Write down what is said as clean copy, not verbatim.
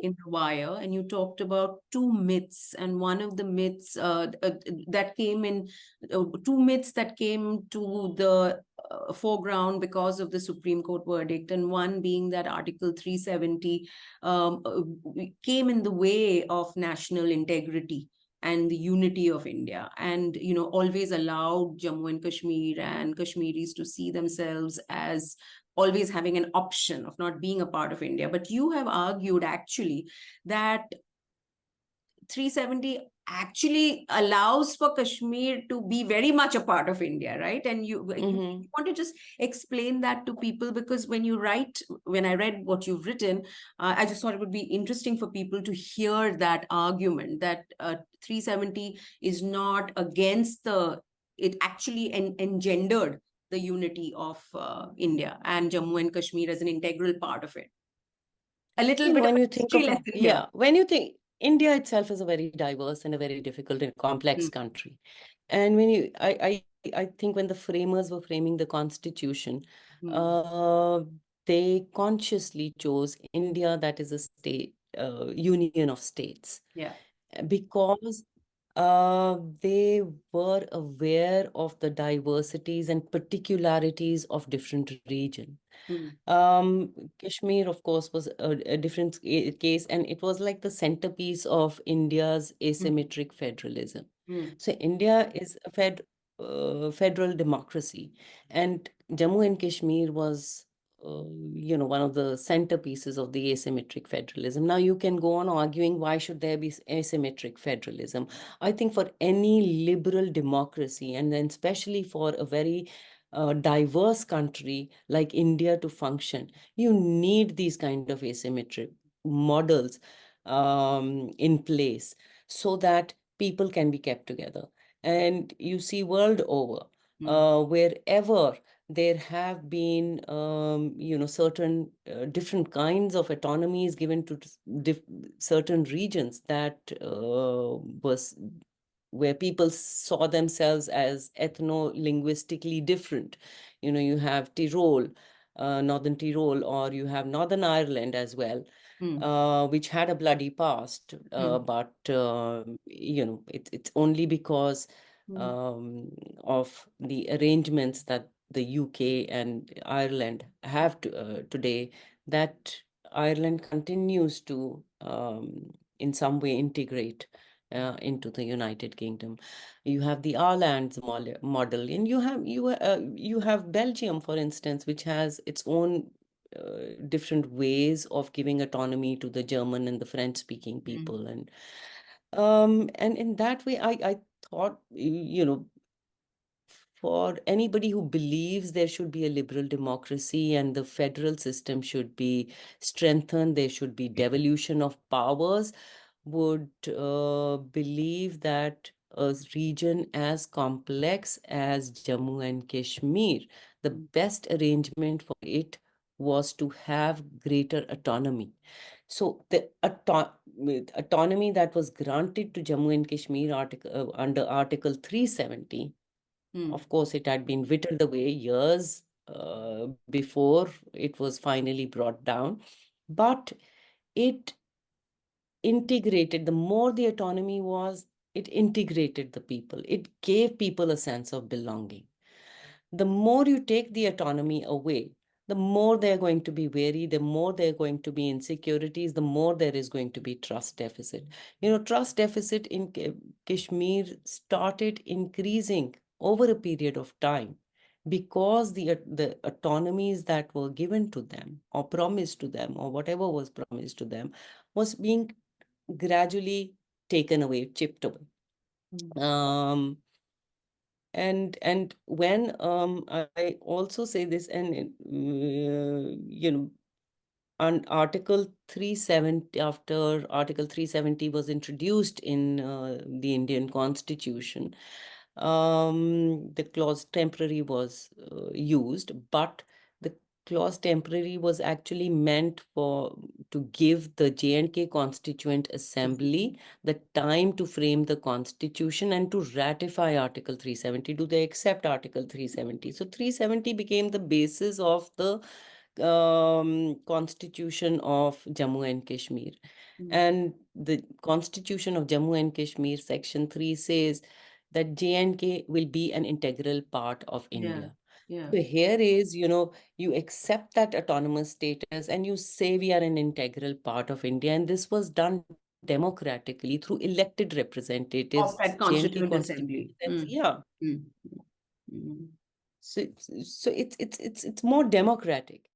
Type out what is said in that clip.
in The Wire, and you talked about two myths, and one of the myths that came in, two myths that came to the foreground because of the Supreme Court verdict, and one being that Article 370 came in the way of national integrity and the unity of India, and always allowed Jammu and Kashmir and Kashmiris to see themselves as always having an option of not being a part of India. But you have argued actually that 370 actually allows for Kashmir to be very much a part of India, right? And you want to just explain that to people, because when I read what you've written, I just thought it would be interesting for people to hear that argument that 370 is not against it actually engendered the unity of India and Jammu and Kashmir as an integral part of it. A little bit of when a you think history of lesson here. when you think India itself is a very diverse and a very difficult and complex country, and when you I think when the framers were framing the constitution, they consciously chose India, that is a state, union of states, because they were aware of the diversities and particularities of different regions. Kashmir, of course, was a different case, and it was like the centerpiece of India's asymmetric federalism. So India is a federal democracy, and Jammu and Kashmir was, one of the centerpieces of the asymmetric federalism. Now you can go on arguing why should there be asymmetric federalism. I think for any liberal democracy, and then especially for a very diverse country like India to function, you need these kind of asymmetric models in place so that people can be kept together. And you see world over, wherever there have been, certain different kinds of autonomies given to certain regions that was where people saw themselves as ethno-linguistically different. You have Tyrol, Northern Tyrol, or you have Northern Ireland as well, which had a bloody past, but it's only because of the arrangements that the UK and Ireland have today that Ireland continues to, in some way, integrate into the United Kingdom. You have the Ireland's model, and you have Belgium, for instance, which has its own different ways of giving autonomy to the German and the French-speaking people, and in that way, I thought, for anybody who believes there should be a liberal democracy and the federal system should be strengthened, there should be devolution of powers, would believe that a region as complex as Jammu and Kashmir, the best arrangement for it was to have greater autonomy. So the autonomy that was granted to Jammu and Kashmir under Article 370, of course, it had been whittled away years before it was finally brought down, but it integrated, the more the autonomy was, it integrated the people. It gave people a sense of belonging. The more you take the autonomy away, the more they're going to be wary, the more they're going to be insecurities, the more there is going to be trust deficit. Trust deficit in Kashmir started increasing over a period of time because the autonomies that were given to them or promised to them or whatever was promised to them was being gradually taken away, chipped away. And when I also say this, and on Article 370, after Article 370 was introduced in the Indian Constitution, the clause temporary was used, but the clause temporary was actually meant to give the J&K Constituent Assembly the time to frame the constitution and to ratify Article 370. Do they accept Article 370? So 370 became the basis of the constitution of Jammu and Kashmir. Mm. And the constitution of Jammu and Kashmir, section 3 says that J&K will be an integral part of Yeah, India. yeah. So here is, you accept that autonomous status and you say we are an integral part of India. And this was done democratically through elected representatives. Of that J&K Constituent constitution Assembly. says, yeah. Mm, mm, mm. So it's more democratic.